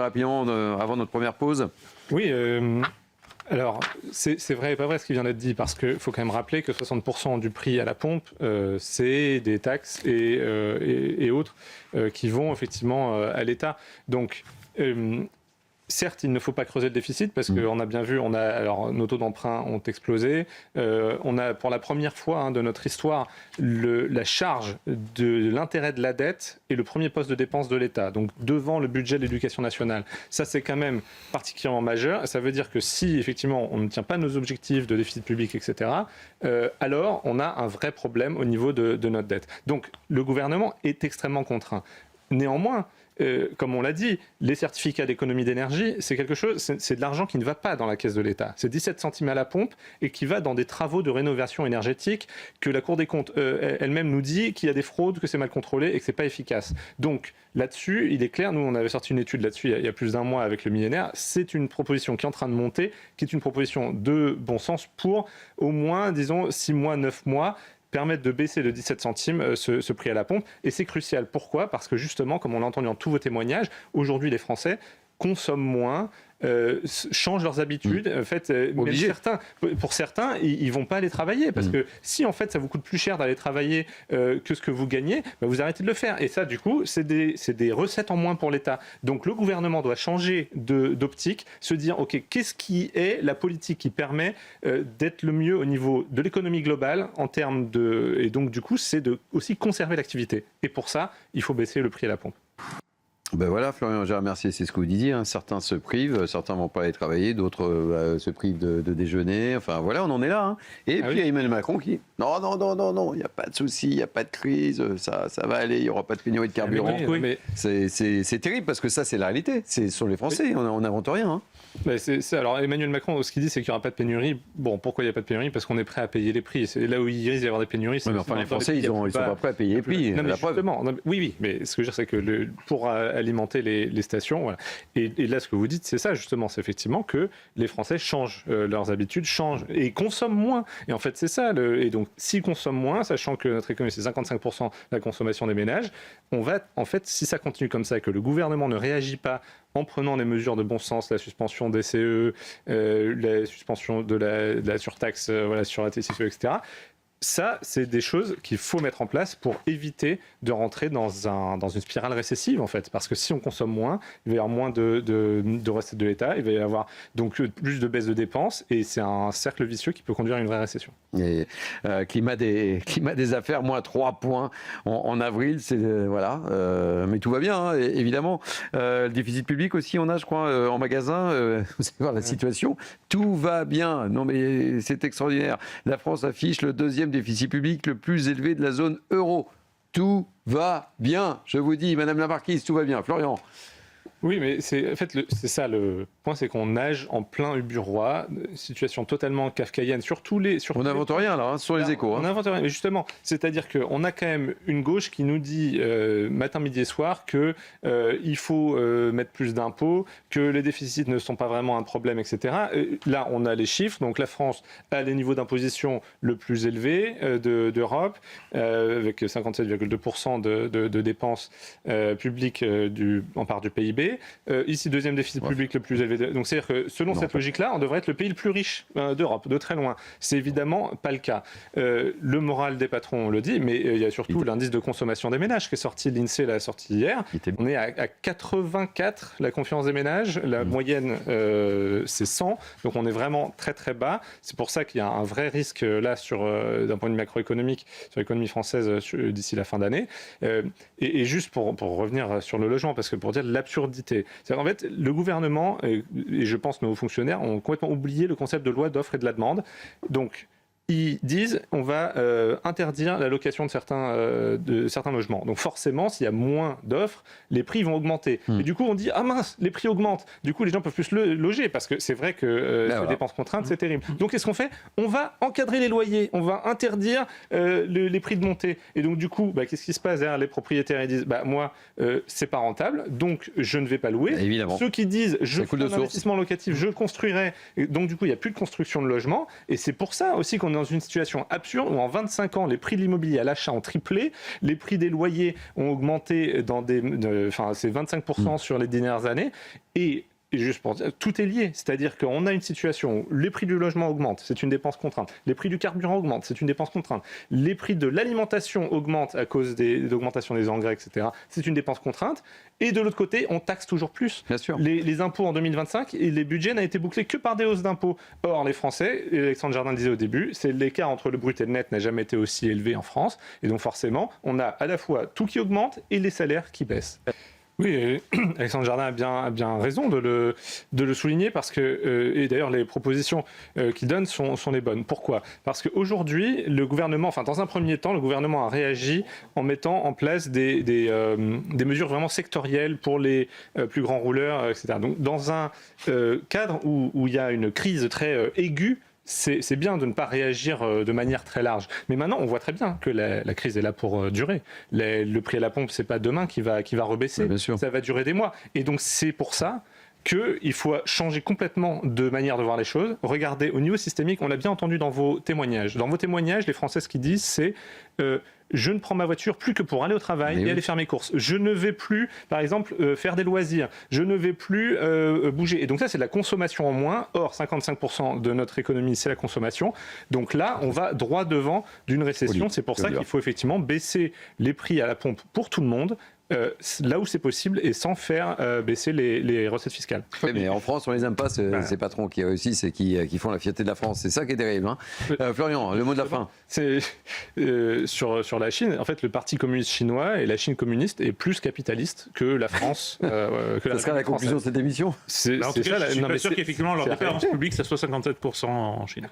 Rapidement, avant notre première pause. Oui, alors c'est vrai et pas vrai ce qui vient d'être dit, parce qu'il faut quand même rappeler que 60% du prix à la pompe, c'est des taxes et autres qui vont effectivement à l'État. Donc, certes, il ne faut pas creuser le déficit parce qu'on a bien vu, alors, nos taux d'emprunt ont explosé. On a pour la première fois de notre histoire la charge de l'intérêt de la dette est le premier poste de dépense de l'État, donc devant le budget de l'éducation nationale. Ça, c'est quand même particulièrement majeur. Ça veut dire que si effectivement on ne tient pas nos objectifs de déficit public, etc., alors on a un vrai problème au niveau de notre dette. Donc le gouvernement est extrêmement contraint. Néanmoins, comme on l'a dit, les certificats d'économie d'énergie, c'est quelque chose, c'est de l'argent qui ne va pas dans la caisse de l'État. C'est 17 centimes à la pompe et qui va dans des travaux de rénovation énergétique que la Cour des comptes elle-même nous dit qu'il y a des fraudes, que c'est mal contrôlé et que c'est pas efficace. Donc là-dessus, il est clair, nous on avait sorti une étude là-dessus il y a plus d'un mois avec le millénaire, c'est une proposition qui est en train de monter, qui est une proposition de bon sens pour au moins, disons, 6 mois, 9 mois, permettre de baisser de 17 centimes ce prix à la pompe. Et c'est crucial. Pourquoi ? Parce que justement, comme on l'a entendu dans tous vos témoignages, aujourd'hui les Français consomment moins, changent leurs habitudes. En fait, pour certains, ils ne vont pas aller travailler. Parce que si en fait ça vous coûte plus cher d'aller travailler que ce que vous gagnez, vous arrêtez de le faire. Et ça, du coup, c'est des recettes en moins pour l'État. Donc le gouvernement doit changer d'optique, se dire, OK, qu'est-ce qui est la politique qui permet d'être le mieux au niveau de l'économie globale en termes de... Et donc du coup, c'est de aussi conserver l'activité. Et pour ça, il faut baisser le prix à la pompe. Ben voilà, Florian, j'ai remercié, c'est ce que vous disiez. Certains se privent, certains ne vont pas aller travailler, d'autres se privent de déjeuner. Enfin voilà, on en est là. Et puis il y a Emmanuel Macron qui dit non, il n'y a pas de souci, il n'y a pas de crise, ça va aller, il n'y aura pas de pénurie de carburant. Mais c'est terrible parce que ça, c'est la réalité. C'est sur les Français, on n'invente rien. Alors Emmanuel Macron, ce qu'il dit, c'est qu'il n'y aura pas de pénurie. Bon, pourquoi il n'y a pas de pénurie ? Parce qu'on est prêt à payer les prix. C'est là où il risque d'y avoir des pénuries. Mais enfin, les Français, ils ne sont pas prêts à payer les prix. Non, mais justement, oui, mais ce que je veux dire, c'est que pour alimenter les stations, voilà. Et là, ce que vous dites, c'est ça, justement, c'est effectivement que les Français changent leurs habitudes, changent et consomment moins. Et en fait, c'est ça. Et donc, s'ils consomment moins, sachant que notre économie, c'est 55% de la consommation des ménages, on va, en fait, si ça continue comme ça, et que le gouvernement ne réagit pas en prenant les mesures de bon sens, la suspension des CE, la suspension de la surtaxe sur la TICFE, etc., ça, c'est des choses qu'il faut mettre en place pour éviter de rentrer dans une spirale récessive, en fait. Parce que si on consomme moins, il va y avoir moins de recettes de l'État, il va y avoir donc plus de baisse de dépenses, et c'est un cercle vicieux qui peut conduire à une vraie récession. Et climat des affaires, moins 3 points en avril, c'est voilà. Mais tout va bien, évidemment. Le déficit public aussi, on a, je crois, en magasin. Vous allez voir la situation. Tout va bien. Non, mais c'est extraordinaire. La France affiche le deuxième déficit public le plus élevé de la zone euro. Tout va bien. Je vous dis, Madame la Marquise, tout va bien. Florian. Oui, mais c'est ça le point, c'est qu'on nage en plein Uburois, situation totalement kafkaïenne sur tous les... On n'invente rien là, sur les échos. On n'invente rien, mais justement, c'est-à-dire qu'on a quand même une gauche qui nous dit matin, midi et soir qu'il faut mettre plus d'impôts, que les déficits ne sont pas vraiment un problème, etc. Là, on a les chiffres, donc la France a les niveaux d'imposition le plus élevés d'Europe, avec 57,2% de dépenses publiques en part du PIB. Ici, deuxième déficit public le plus élevé. Donc, c'est-à-dire que selon cette logique-là, on devrait être le pays le plus riche d'Europe, de très loin. C'est évidemment pas le cas. Le moral des patrons, on le dit, mais il y a surtout l'indice de consommation des ménages qui est sorti, l'INSEE l'a sorti hier. On est à 84, la confiance des ménages. La moyenne, c'est 100. Donc, on est vraiment très, très bas. C'est pour ça qu'il y a un vrai risque, là, d'un point de vue macroéconomique, sur l'économie française d'ici la fin d'année. Et juste pour revenir sur le logement, parce que pour dire l'absurdité, c'est-à-dire en fait, le gouvernement, et je pense nos fonctionnaires, ont complètement oublié le concept de loi d'offre et de la demande. Donc, ils disent on va interdire la location de certains logements. Donc forcément, s'il y a moins d'offres, les prix vont augmenter. Et du coup, on dit ah mince, les prix augmentent. Du coup, les gens peuvent plus se loger parce que c'est vrai que les dépenses contraintes, c'est terrible. Donc qu'est-ce qu'on fait ? On va encadrer les loyers, on va interdire les prix de montée. Et donc du coup, qu'est-ce qui se passe derrière ? Les propriétaires, ils disent moi, c'est pas rentable, donc je ne vais pas louer. Évidemment. Ceux qui disent je fais un investissement locatif, je construirai. Et donc du coup, il n'y a plus de construction de logements. Et c'est pour ça aussi qu'on est dans une situation absurde où en 25 ans, les prix de l'immobilier à l'achat ont triplé, les prix des loyers ont augmenté c'est 25% sur les dernières années, et juste pour dire, tout est lié, c'est-à-dire qu'on a une situation où les prix du logement augmentent, c'est une dépense contrainte, les prix du carburant augmentent, c'est une dépense contrainte, les prix de l'alimentation augmentent à cause de l'augmentation des engrais, etc., c'est une dépense contrainte, et de l'autre côté, on taxe toujours plus. Bien sûr. Les impôts en 2025, et les budgets n'ont été bouclés que par des hausses d'impôts. Or, les Français, et Alexandre Jardin disait au début, c'est l'écart entre le brut et le net n'a jamais été aussi élevé en France, et donc forcément, on a à la fois tout qui augmente et les salaires qui baissent. Oui, et Alexandre Jardin a bien raison de le souligner parce que, et d'ailleurs les propositions qu'il donne sont les bonnes. Pourquoi ? Parce qu'aujourd'hui, le gouvernement, dans un premier temps, le gouvernement a réagi en mettant en place des mesures vraiment sectorielles pour les plus grands rouleurs, etc. Donc dans un cadre où il y a une crise très aiguë, c'est bien de ne pas réagir de manière très large. Mais maintenant, on voit très bien que la crise est là pour durer. Le prix à la pompe, c'est pas demain qui va rebaisser. Ça va durer des mois. Et donc, c'est pour ça qu'il faut changer complètement de manière de voir les choses. Regardez, au niveau systémique, on l'a bien entendu dans vos témoignages. Dans vos témoignages, les Français, ce qu'ils disent, c'est je ne prends ma voiture plus que pour aller au travail et aller faire mes courses. Je ne vais plus, par exemple, faire des loisirs. Je ne vais plus bouger. Et donc ça, c'est de la consommation en moins. Or, 55% de notre économie, c'est la consommation. Donc là, on va droit devant d'une récession. C'est pour ça qu'il faut effectivement baisser les prix à la pompe pour tout le monde. Là où c'est possible et sans faire baisser les recettes fiscales. Oui, mais en France, on les aime pas, ces patrons qui réussissent et qui font la fierté de la France. C'est ça qui est terrible. Florian, le mot de la fin. C'est sur la Chine. En fait, le Parti communiste chinois et la Chine communiste est plus capitaliste que la France. Ça sera la conclusion de cette émission. Je suis pas sûr qu'effectivement leur dépense publique, c'est 67% en Chine.